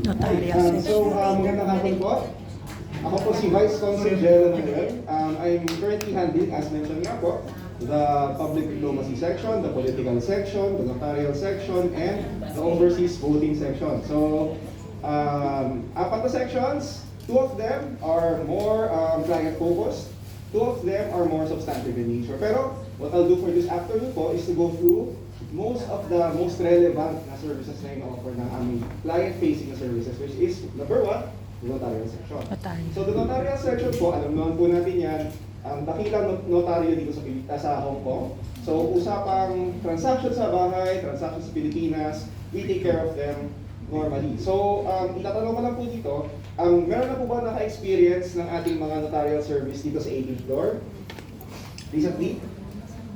Notarial magandang hapon po. Ako po si Vice Consul General Manuel. I'm currently handling, as mentioned nga po, the Public Diplomacy section, the Political section, the Notarial section, and the Overseas Voting section. So, apat na sections, two of them are more client-focused, two of them are more substantive in nature. Pero, what I'll do for this afternoon po is to go through most of the most relevant na services na ino-offer ng aming client-facing na services, which is, number one, the notarial section. So the notarial section po, alam naman po natin yan, ang dakilang notaryo dito sa Hong Kong. So usapang transaction sa bahay, transaction sa Pilipinas, we take care of them normally. So itatanong ko lang po dito, meron na po ba naka-experience ng ating mga notarial service dito sa 18th floor? Recently?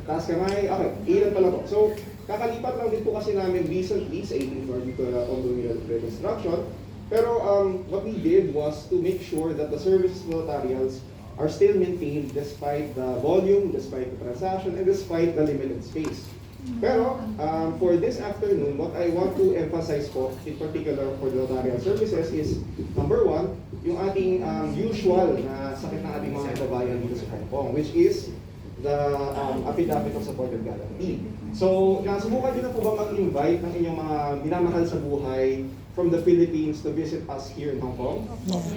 Taas kamay? Okay, ilan pala po. So, kakalipat lang din po kasi namin recently sa 18th floor dito on the reconstruction. Pero what we did was to make sure that the services notarials are still maintained despite the volume, despite the transaction, and despite the limited space. Pero for this afternoon, what I want to emphasize po, in particular for the notarial services, is number one, yung ating usual na sakit ng ating mga kababayan dito sa Hong Kong, which is the affidavit of supported guarantee. So, nasubukan din na po ba mag-invite ng inyong mga minamahal sa buhay from the Philippines to visit us here in Hong Kong? Yes.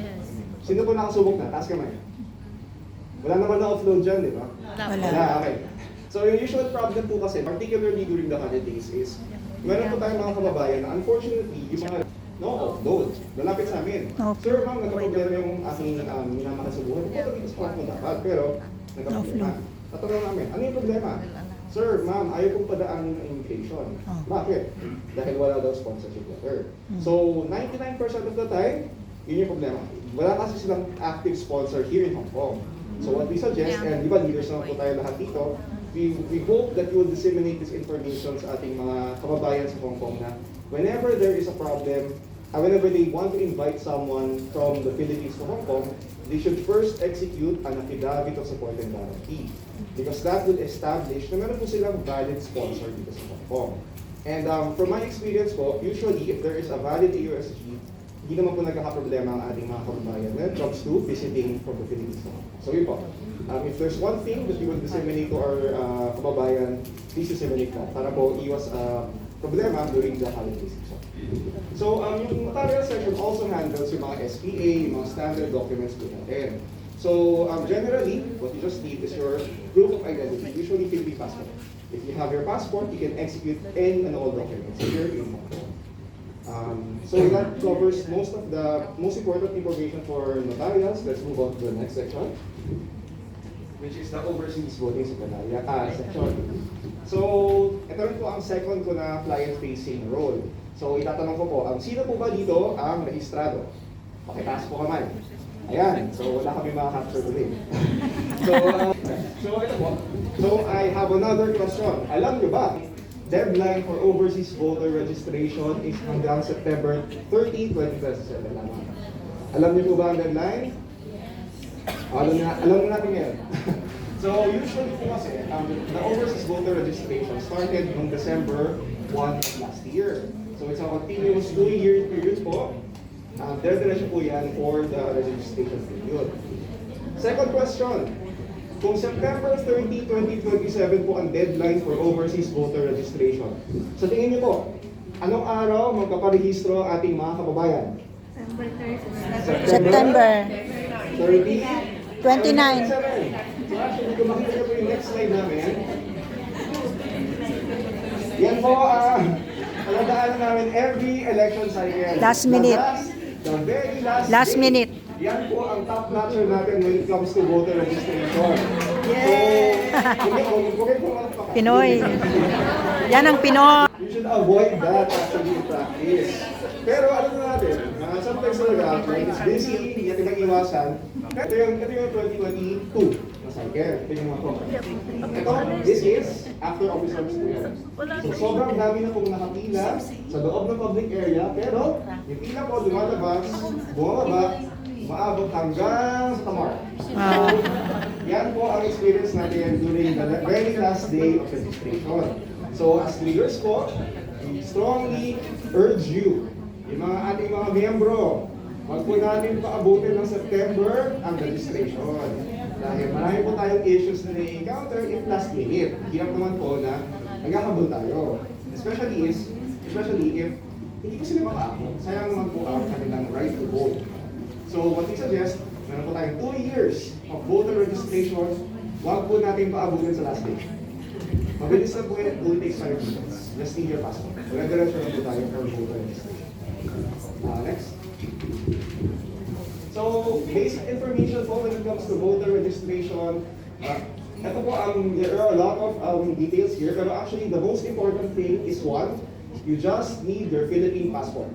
Sino po nakasubok na? Taas kamay. Wala naman na-offload dyan, di ba? Wala. Okay. So, yung usual problem po kasi, particularly during the holidays, is meron po tayong mga kababayan na unfortunately, yung mga no-offload, lalapit sa amin. Sir, ma'am, nagka-problema yung aking minamahal sa buhay. Ito dito sa part mo dapat, pero nagka-problema. Tatanong namin, ano yung problema? Sir, ma'am, ayaw kong padaan ng immigration. Bakit? Dahil wala daw sponsorship letter. So, 99% of the time, yun yung problema. Wala kasi silang active sponsor here in Hong Kong. So what we suggest, and di ba leaders naman po tayo lahat dito, we hope that you will disseminate this information sa ating mga kababayan sa Hong Kong na whenever there is a problem, whenever they want to invite someone from the Philippines to Hong Kong, they should first execute an affidavit of support and guarantee. Because that will establish na meron po silang valid sponsor dito sa Hong Kong. And from my experience po, usually if there is a valid AUSG, hindi naman po nagkakaproblema ang ating mga kababayan when it comes to visiting from the Philippines. So yun po, if there's one thing that you will disseminate to our kababayan, please disseminate that para po iwas problema during the holiday season. So yung notarial section also handles yung mga SPA, yung mga standard documents po natin. So generally, what you just need is your proof of identity, usually Philippine passport. If you have your passport, you can execute any and all documents here in Hong Kong. So that covers most of the most important information for notarials. Let's move on to the next section, which is the overseas voting section. So, ito rin po ang second ko na client-facing role. So, itatanong ko po, sino po ba dito ang rehistrado? Pakitaas po kamay. Ayan, so wala kami makaka-capture today. So ito po. So, I have another question. Alam nyo ba, deadline for overseas voter registration is hanggang September 30, 2027 lamang. Alam niyo po ba ang deadline? Alam natin ngayon. So usually po kasi, the overseas voter registration started noong December 1 of last year. So it's a continuous 2-year period po. Dire-diretso po yan for the registration period. Second question. Kung September 30, 2027 po ang deadline for overseas voter registration, sa tingin niyo po, anong araw magpaparehistro ang ating mga kababayan? September 30? 29. So actually, kung makikita po yung next slide namin, yan po, aladaan namin every election cycle. Last minute. The very Last day, minute. Yan po ang top notcher natin when it comes to voter registration. Yay! So, Pinoy. Yan ang Pinoy. you should avoid that actually in practice. Pero alam na natin, sometimes talaga, when it's busy, hindi natin mag-iwasan. Ito yung 2022 na cycle. Ito yung mga program. Ito, this is after officer student. So sobrang dami na pong nakapila sa loob ng public area, pero yung pila po lumalabas, bumababa, maabot hanggang sa Tamar. Yan po ang experience natin during the very last day of registration. So as leaders po, we strongly urge you, yung mga ating mga mga miyembro, wag po natin paabutin ng September ang registration. Dahil marami po tayong issues na na-encounter if last minute. Hirap naman po na nagkakabol tayo. Especially if hindi ko sila makaabot. Sayang naman po ang kanilang right to vote. So what we suggest, meron po tayong 2 years of voter registration. Wag po natin paabutin sa last day. Mabilis na po yan, it only takes 5 minutes. Just need your passport. Diretso na po tayo for voter registration. Next. So, basic information po when it comes to voter registration. Ito po, there are a lot of details here, pero actually the most important thing is one, you just need your Philippine passport.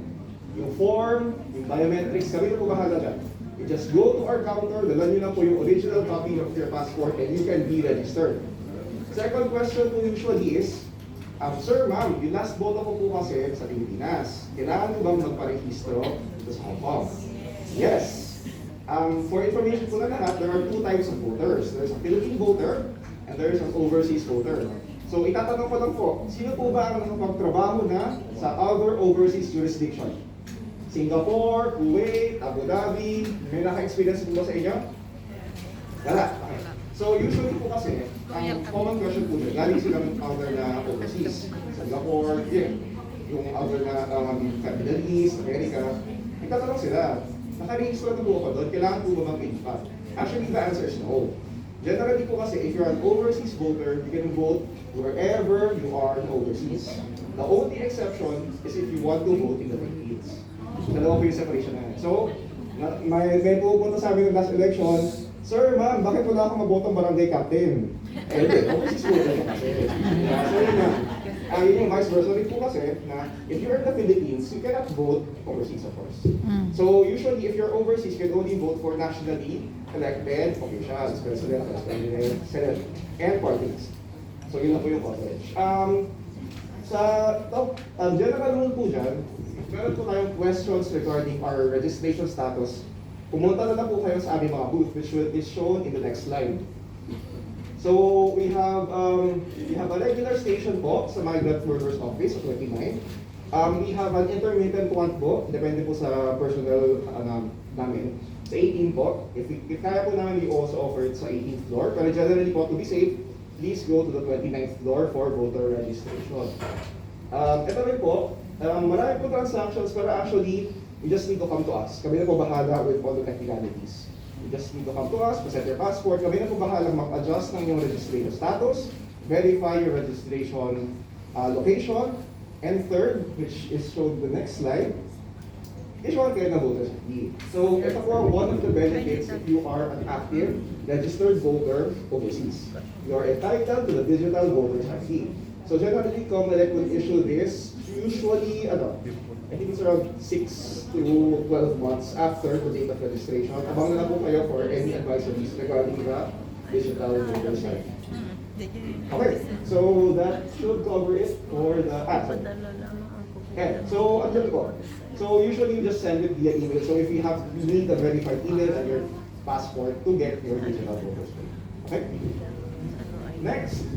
Yung form, yung biometrics, kami na po bahala dyan. You just go to our counter, dala nyo na po yung original copy of your passport and you can be registered. Second question po usually is, sir, ma'am, yung last boto ko po kasi sa Pilipinas. Kailangan ko bang magparehistro sa Hong Kong? Yes. For information po na lahat, there are 2 types of voters. There's a Philippine voter and there's an overseas voter. So itatanong ko lang po, sino po ba ang nakapagtrabaho na sa other overseas jurisdiction? Singapore, Kuwait, Abu Dhabi, may naka-experience po ba sa inyo? Wala. Okay. So usually po kasi, ang common question po dyan, lagi silang other na overseas. Singapore, yung other na Middle East, America. Itatanong sila, naka-register na po ako doon, kailangan po ba mag-impact? Actually, the answer is no. Generally po kasi, if you're an overseas voter, you can vote wherever you are in overseas. The only exception is if you want to vote in the Philippines. Dalawa po yung separation na yan. So, may pupunta sa amin ng last election, sir, ma'am, bakit wala akong mabotong barangay captain? Hindi, overseas voter na kasi. So yun nga, yun yung vice versa rin po kasi na if you're in the Philippines, you cannot vote overseas, of course. So usually, if you're overseas, you can only vote for nationally elected officials, president, senate, and party list. So yun lang po yung coverage. Sa general rule po dyan, meron po tayong questions regarding our registration status. Pumunta na lang po kayo sa aming mga booth, which is shown in the next slide. So we have a regular station po sa Migrant Workers Office, 29. We have an intermittent one po, depende po sa personnel namin. Sa 18 po, if kaya po namin, we also offer it sa 18th floor. Pero generally po, to be safe, please go to the 29th floor for voter registration. Ito rin po, marami po transactions, pero actually, you just need to come to us. Kami na po bahala with all the technicalities. You just need to come to us, present your passport. Kami na po bahala mag-adjust ng iyong registration status, verify your registration location, and third, which is shown in the next slide, issue kayo na voter's ID. So, ito po one of the benefits if you are an active registered voter overseas. You are entitled to the digital voter's ID. So, generally, COMELEC will issue this usually, I think it's around 6 to 12 months after the date of registration. Abang na lang po kayo for any advisories regarding the digital voter's ID. Okay, so that should cover it for the okay, so andyan po. So usually you just send it via email. So if you need a verified email and your passport to get your digital voter's ID. Okay? Next,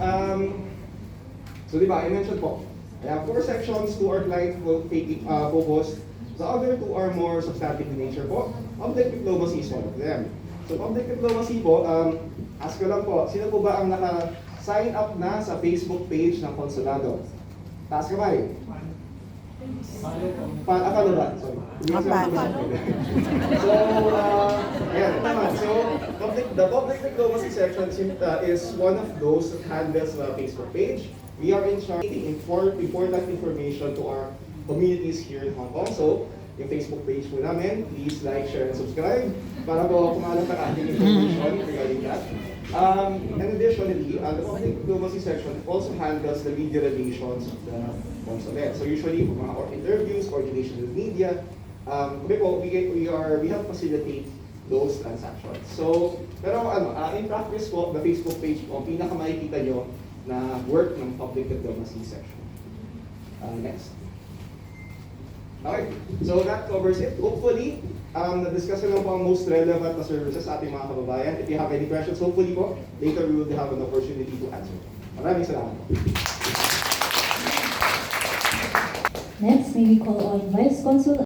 so di ba, I mentioned po, I have 4 sections, 2 are client focused. The other 2 are more substantive in nature po. Public diplomacy is one of them. So public diplomacy po, ask ko lang po, sino po ba ang naka-sign up na sa Facebook page ng konsulado? Taas kamay. Follow ba? Sorry. So, ayan, tama. So, the public diplomacy section is one of those that handles the Facebook page. We are in charge of important information to our communities here in Hong Kong. So, yung Facebook page po namin, please like, share, and subscribe para po kumalat ang ating information regarding that. And additionally, the public diplomacy section also handles the media relations of the consulate. So usually, for mga interviews, coordination with media, we help facilitate those transactions. So, pero in practice po, the Facebook page po, ang pinakamakikita nyo na work ng public diplomacy section. Next. Okay, so that covers it. Hopefully, na-discuss lang po ang most relevant na services sa ating mga kababayan. If you have any questions, hopefully po, later we will have an opportunity to answer. Maraming salamat po. Next, may we call on Vice Consul